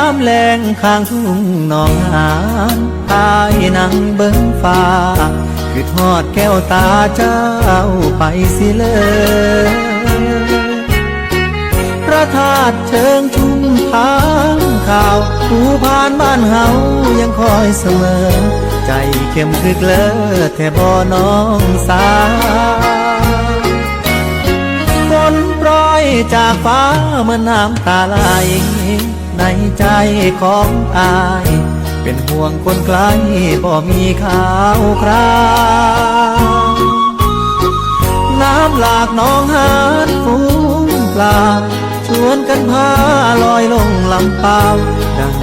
ามแรงข้างทุ่งหนองหานตายนั่งเบิ้งฟ้าคือทอดแก้วตาเจ้าไปสิเลยพระธาตุเชิงชุมทางข่าวผู้ผ่านบ้านเฮายังคอยเสมอใจเข้มคึกเลิศแท่บ่น้องสาวฝนโปรยจากฟ้าเมื่อน้ำตาไหลในใจของอายเป็นห่วงคนไกลบ่มีข่าวคราวน้ำหลากน้องหานฟูงปลาชวนกันพาลอยลงลำเปล่าดัง